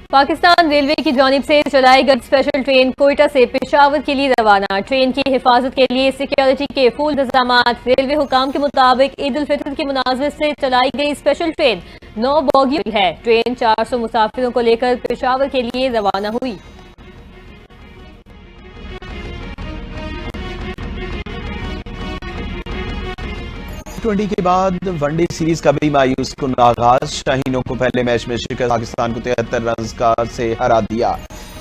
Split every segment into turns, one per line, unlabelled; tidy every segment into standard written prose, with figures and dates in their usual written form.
Pakistan railway کی جانب سے چلائی گئی اسپیشل ٹرین کوئٹہ سے پشاور کے لیے روانہ۔ ٹرین کی حفاظت کے لیے سیکیورٹی کے فل انتظامات۔ ریلوے حکام کے مطابق عید الفطر کی مناسبت سے چلائی گئی اسپیشل ٹرین 9 بوگیوں ہے۔ ٹرین 400 مسافروں کو لے کر پشاور کے لیے روانہ ہوئی۔
ٹی20 کے بعد ون ڈے سیریز کا بھی مایوس کن آغاز۔ شاہینوں کو پہلے میچ میں شکست، پاکستان کو 73 رنز سے ہرا دیا۔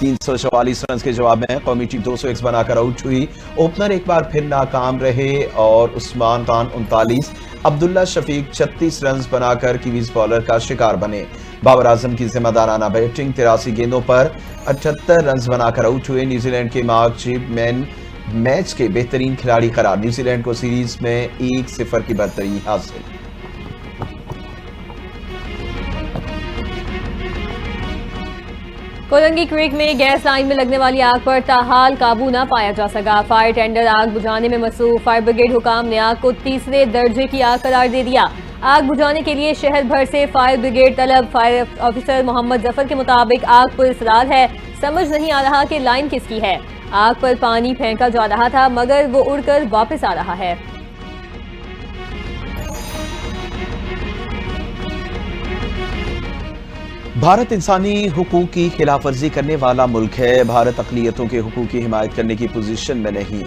344 رنز کے جواب میں قومی ٹیم 201 بنا کر آؤٹ ہوئی۔ اوپنر ایک بار پھر ناکام رہے اور عثمان خان 39، عبداللہ شفیق 36 رنز بنا کر کیویز بالر کا شکار بنے۔ بابر اعظم کی ذمہ دارانہ بیٹنگ، 83 گیندوں پر 78 رنز بنا کر آؤٹ ہوئے۔ نیوزی لینڈ کے مارک چیپ مین میچ کے بہترین کھلاڑی قرار، نیوزی لینڈ کو سیریز میں 1-0 کی برتری حاصل۔
کولنگی کریک میں گیس لائن میں لگنے والی آگ پر تاحال قابو نہ پایا جا سکا۔ فائر ٹینڈر آگ بجھانے میں مصروف۔ فائر بریگیڈ حکام نے آگ کو تیسرے درجے کی آگ قرار دے دیا۔ آگ بجھانے کے لیے شہر بھر سے فائر بریگیڈ طلب۔ فائر آفیسر محمد ظفر کے مطابق آگ پر اصرار ہے، سمجھ نہیں آ رہا کہ لائن کس کی ہے۔ آگ پر پانی پھینکا جا رہا تھا مگر وہ اڑ کر واپس آ رہا ہے۔
بھارت انسانی حقوق کی خلاف ورزی کرنے والا ملک ہے۔ بھارت اقلیتوں کے حقوق کی حمایت کرنے کی پوزیشن میں نہیں۔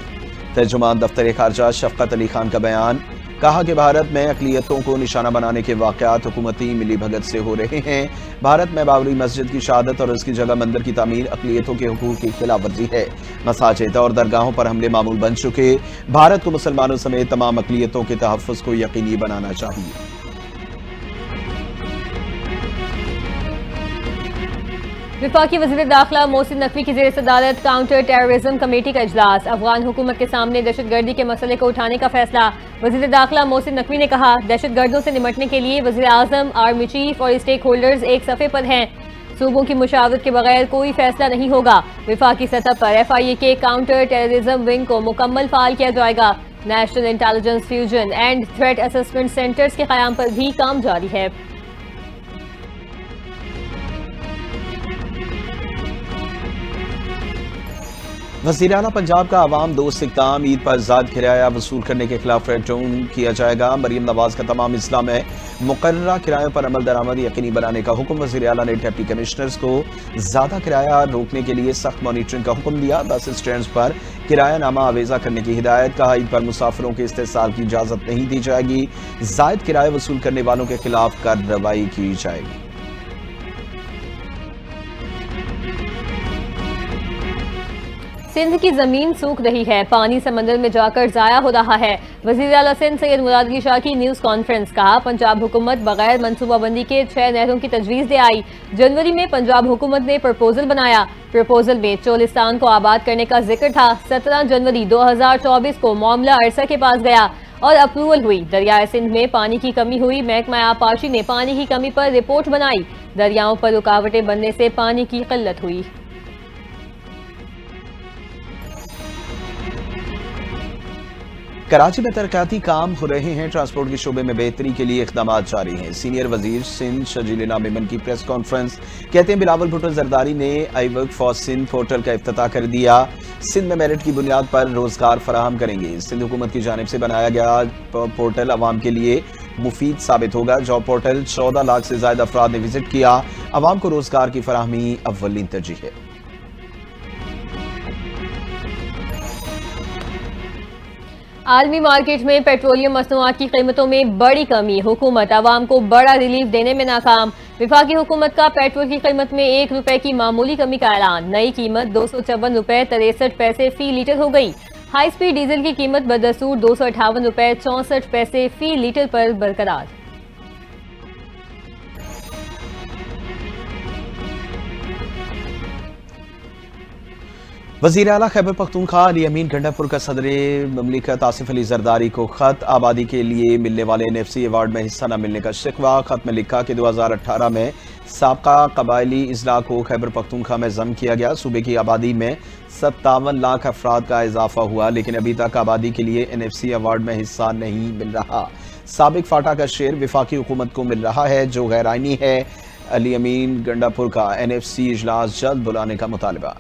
ترجمان دفتر خارجہ شفقت علی خان کا بیان۔ کہا کہ بھارت میں اقلیتوں کو نشانہ بنانے کے واقعات حکومتی ملی بھگت سے ہو رہے ہیں۔ بھارت میں بابری مسجد کی شہادت اور اس کی جگہ مندر کی تعمیر اقلیتوں کے حقوق کی خلاف ورزی ہے۔ مساجد اور درگاہوں پر حملے معمول بن چکے۔ بھارت کو مسلمانوں سمیت تمام اقلیتوں کے تحفظ کو یقینی بنانا چاہیے۔
وفاقی وزیر داخلہ محسن نقوی کی زیر صدارت کاؤنٹر ٹیررزم کمیٹی کا اجلاس۔ افغان حکومت کے سامنے دہشت گردی کے مسئلے کو اٹھانے کا فیصلہ۔ وزیر داخلہ محسن نقوی نے کہا، دہشت گردوں سے نمٹنے کے لیے وزیر اعظم، آرمی چیف اور اسٹیک ہولڈرز ایک صفحے پر ہیں۔ صوبوں کی مشاورت کے بغیر کوئی فیصلہ نہیں ہوگا۔ وفاقی سطح پر FIA کے کاؤنٹر ٹیررزم ونگ کو مکمل فعال کیا جائے گا۔ National intelligence fusion and threat assessment centres کے قیام پر بھی کام جاری ہے۔
وزیر اعلیٰ پنجاب کا عوام دوست اقدام، عید پر زائد کرایہ وصول کرنے کے خلاف ریڈ ڈاؤن کیا جائے گا۔ مریم نواز کا تمام اضلاع میں مقررہ کرایوں پر عمل درآمد یقینی بنانے کا حکم۔ وزیر اعلیٰ نے ڈپٹی کمشنرز کو زیادہ کرایہ روکنے کے لیے سخت مانیٹرنگ کا حکم دیا۔ بس اسٹینڈز پر کرایہ نامہ آویزہ کرنے کی ہدایت۔ کہا، عید پر مسافروں کے استحصال کی اجازت نہیں دی جائے گی۔ زائد کرایہ وصول کرنے والوں کے خلاف کارروائی کی جائے گی۔
سندھ کی زمین سوکھ رہی ہے، پانی سمندر میں جا کر ضائع ہو رہا ہے۔ وزیر اعلیٰ سندھ سید مراد علی شاہ کی نیوز کانفرنس۔ کہا، پنجاب حکومت بغیر منصوبہ بندی کے 6 نہروں کی تجویز لے آئی۔ جنوری میں پنجاب حکومت نے پرپوزل بنایا۔ پرپوزل میں چولستان کو آباد کرنے کا ذکر تھا۔ 17 جنوری 2024 کو معاملہ عرصہ کے پاس گیا اور اپروول ہوئی۔ دریائے سندھ میں پانی کی کمی ہوئی۔ محکمہ آبپاشی نے پانی کی کمی پر رپورٹ بنائی۔ دریاؤں پر رکاوٹیں بننے سے پانی کی قلت ہوئی۔
کراچی میں ترقیاتی کام ہو رہے ہیں، ٹرانسپورٹ کے شعبے میں بہتری کے لیے اقدامات جاری ہیں۔ سینئر وزیر سندھ شرجیل انعام میمن کی پریس کانفرنس۔ کہتے ہیں، بلاول بھٹو زرداری نے I work for Sindh portal کا افتتاح کر دیا۔ سندھ میں میرٹ کی بنیاد پر روزگار فراہم کریں گے۔ سندھ حکومت کی جانب سے بنایا گیا پورٹل عوام کے لیے مفید ثابت ہوگا۔ جاب پورٹل 14 لاکھ سے زائد افراد نے وزٹ کیا۔ عوام کو روزگار کی فراہمی اولین ترجیح ہے۔
عالمی مارکیٹ میں پیٹرولیم مصنوعات کی قیمتوں میں بڑی کمی۔ حکومت عوام کو بڑا ریلیف دینے میں ناکام۔ وفاقی حکومت کا پیٹرول کی قیمت میں 1 روپے کی معمولی کمی کا اعلان۔ نئی قیمت 254 روپے 63 پیسے فی لیٹر ہو گئی۔ ہائی سپیڈ ڈیزل کی قیمت بدستور 258 روپے 64 پیسے فی لیٹر پر برقرار۔
وزیر اعلیٰ خیبر پختونخوا علی امین گنڈا پور کا صدر مملکت آصف علی زرداری کو خط۔ آبادی کے لیے ملنے والے NFC ایوارڈ میں حصہ نہ ملنے کا شکوہ۔ خط میں لکھا کہ 2018 میں سابقہ قبائلی اضلاع کو خیبر پختونخوا میں ضم کیا گیا۔ صوبے کی آبادی میں 57 لاکھ افراد کا اضافہ ہوا، لیکن ابھی تک آبادی کے لیے NFC ایوارڈ میں حصہ نہیں مل رہا۔ سابق فاٹا کا شعر وفاقی حکومت کو مل رہا ہے جو غیر آئینی ہے۔ علی امین گنڈاپور کا NFC اجلاس جلد بلانے کا مطالبہ۔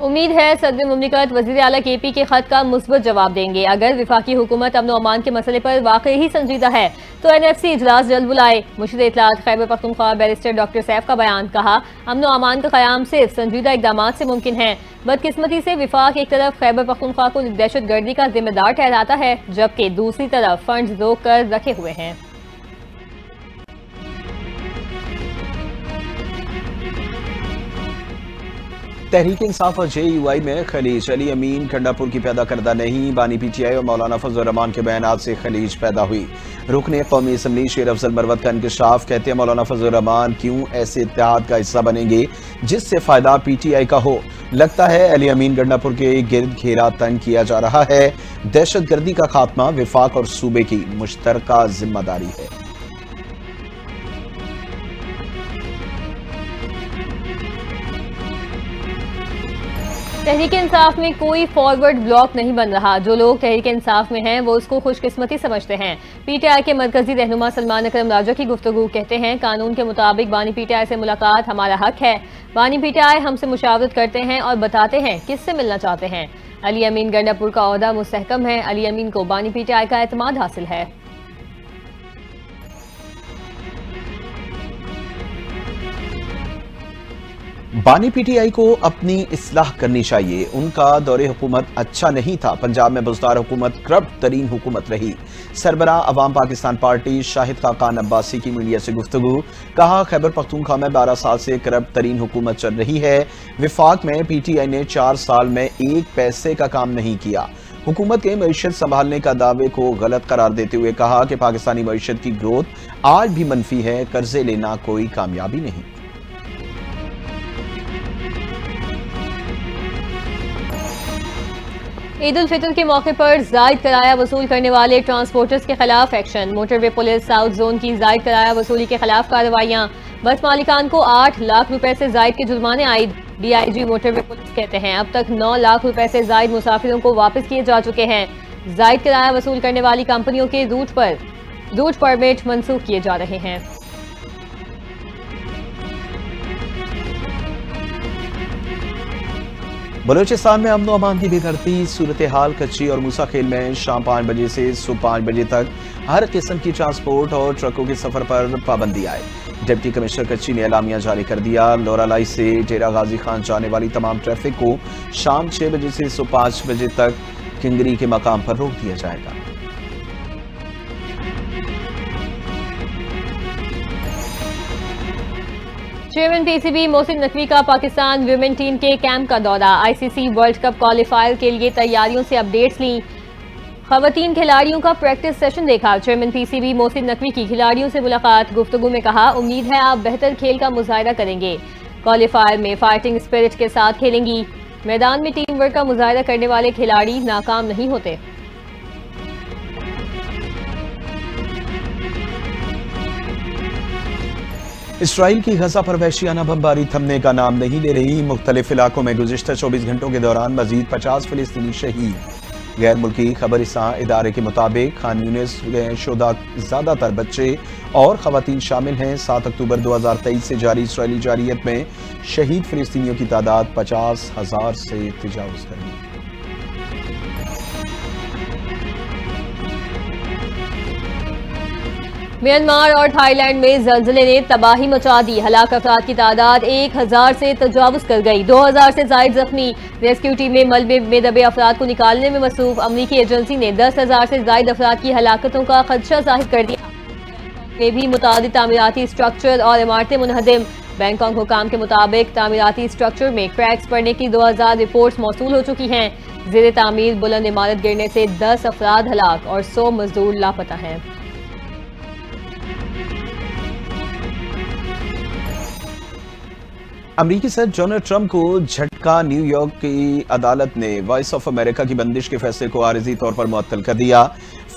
امید ہے صدر مملکت وزیر اعلیٰ KP کے خط کا مثبت جواب دیں گے۔ اگر وفاقی حکومت امن و امان کے مسئلے پر واقعی ہی سنجیدہ ہے تو NFC اجلاس جلد بلائے۔ مرشد اطلاعات Khyber Pakhtunkhwa barrister doctor safe کا بیان، کہا امن و امان کا قیام صرف سنجیدہ اقدامات سے ممکن ہے۔ بدقسمتی سے وفاق ایک طرف خیبر پختونخوا کو دہشت گردی کا ذمہ دار ٹھہراتا ہے، جبکہ دوسری طرف فنڈز روک کر رکھے ہوئے ہیں۔
تحریک انصاف اور JUI میں خلیج، علی امین گنڈاپور کی پیدا کردہ نہیں، بانی PTI اور مولانا فضل الرحمان کے بیانات سے خلیج پیدا ہوئی۔ رکن قومی اسمبلی شیر افضل مروت کا انکشاف، کہتے ہیں مولانا فضل الرحمان کیوں ایسے اتحاد کا حصہ بنیں گے جس سے فائدہ PTI کا ہو؟ لگتا ہے علی امین گنڈاپور کے گرد گھیرا تنگ کیا جا رہا ہے۔ دہشت گردی کا خاتمہ وفاق اور صوبے کی مشترکہ ذمہ داری ہے۔
تحریک انصاف میں کوئی فارورڈ بلاک نہیں بن رہا۔ جو لوگ تحریک انصاف میں ہیں وہ اس کو خوش قسمتی سمجھتے ہیں۔ PTI کے مرکزی رہنما سلمان اکرم راجہ کی گفتگو، کہتے ہیں قانون کے مطابق بانی PTI سے ملاقات ہمارا حق ہے۔ بانی PTI ہم سے مشاورت کرتے ہیں اور بتاتے ہیں کس سے ملنا چاہتے ہیں۔ علی امین گنڈاپور کا عہدہ مستحکم ہے۔ علی امین کو بانی PTI کا اعتماد حاصل ہے۔
بانی PTI کو اپنی اصلاح کرنی چاہیے۔ ان کا دور حکومت اچھا نہیں تھا۔ پنجاب میں بزدار حکومت کرپٹ ترین حکومت رہی۔ سربراہ عوام پاکستان پارٹی شاہد خاقان عباسی کی میڈیا سے گفتگو، کہا خیبر پختونخوا میں 12 سال سے کرپٹ ترین حکومت چل رہی ہے۔ وفاق میں PTI نے 4 سال میں 1 پیسے کا کام نہیں کیا۔ حکومت کے معیشت سنبھالنے کا دعوے کو غلط قرار دیتے ہوئے کہا کہ پاکستانی معیشت کی گروتھ آج بھی منفی ہے، قرضے لینا کوئی کامیابی نہیں۔
عید الفطر کے موقع پر زائد کرایہ وصول کرنے والے ٹرانسپورٹرز کے خلاف ایکشن۔ موٹر وے پولیس ساؤتھ زون کی زائد کرایہ وصولی کے خلاف کارروائیاں۔ بس مالکان کو 8 لاکھ روپے سے زائد کے جرمانے عائد۔ DIG موٹر وے پولیس کہتے ہیں اب تک 9 لاکھ روپے سے زائد مسافروں کو واپس کیے جا چکے ہیں۔ زائد کرایہ وصول کرنے والی کمپنیوں کے روٹ پرمٹ منسوخ کیے جا رہے ہیں۔
بلوچستان میں امن و امان کی بگڑتی صورتحال، کچی اور موسیٰ خیل میں شام 5 بجے سے صبح 5 بجے تک ہر قسم کی ٹرانسپورٹ اور ٹرکوں کے سفر پر پابندی عائد۔ ڈپٹی کمشنر کچی نے اعلامیہ جاری کر دیا، لورالائی سے ڈیرہ غازی خان جانے والی تمام ٹریفک کو شام 6 بجے سے صبح 5 بجے تک کنگری کے مقام پر روک دیا جائے گا۔
چیئرمین PCB محسن نقوی کا پاکستان ویمن ٹیم کے کیمپ کا دورہ۔ ICC ورلڈ کپ کوالیفائر کے لیے تیاریوں سے اپڈیٹس لیں۔ خواتین کھلاڑیوں کا پریکٹس سیشن دیکھا۔ چیئرمین PCB محسن نقوی کی کھلاڑیوں سے ملاقات، گفتگو میں کہا امید ہے آپ بہتر کھیل کا مظاہرہ کریں گے۔ کوالیفائر میں فائٹنگ اسپرٹ کے ساتھ کھیلیں گی۔ میدان میں ٹیم ورک کا مظاہرہ کرنے والے کھلاڑی ناکام نہیں ہوتے۔
اسرائیل کی غزہ پر وحشیانہ بمباری تھمنے کا نام نہیں لے رہی۔ مختلف علاقوں میں گزشتہ 24 گھنٹوں کے دوران مزید 50 فلسطینی شہید۔ غیر ملکی خبررساں ادارے کے مطابق خان یونس کے شہداء زیادہ تر بچے اور خواتین شامل ہیں۔ 7 اکتوبر 2023 سے جاری اسرائیلی جارحیت میں شہید فلسطینیوں کی تعداد 50,000 سے تجاوز کر گئی۔
میانمار اور تھائی لینڈ میں زلزلے نے تباہی مچا دی۔ ہلاک افراد کی تعداد 1000 سے تجاوز کر گئی۔ 2000 سے زائد زخمی۔ ریسکیو ٹیمیں ملبے میں دبے افراد کو نکالنے میں مصروف۔ امریکی ایجنسی نے 10,000 سے زائد افراد کی ہلاکتوں کا خدشہ ظاہر کر دیا۔ میں بھی متعدد تعمیراتی اسٹرکچر اور عمارتیں منہدم۔ بینکاک حکام کے مطابق تعمیراتی اسٹرکچر میں کریکس پڑنے کی 2000 رپورٹس موصول ہو چکی ہیں۔ زیر تعمیر بلند عمارت گرنے سے 10 افراد ہلاک اور 100 مزدور لاپتہ ہیں۔
امریکی صدر ڈونلڈ ٹرمپ کو جھٹکا۔ نیو یارک کی عدالت نے وائس آف امریکہ کی بندش کے فیصلے کو عارضی طور پر معطل کر دیا۔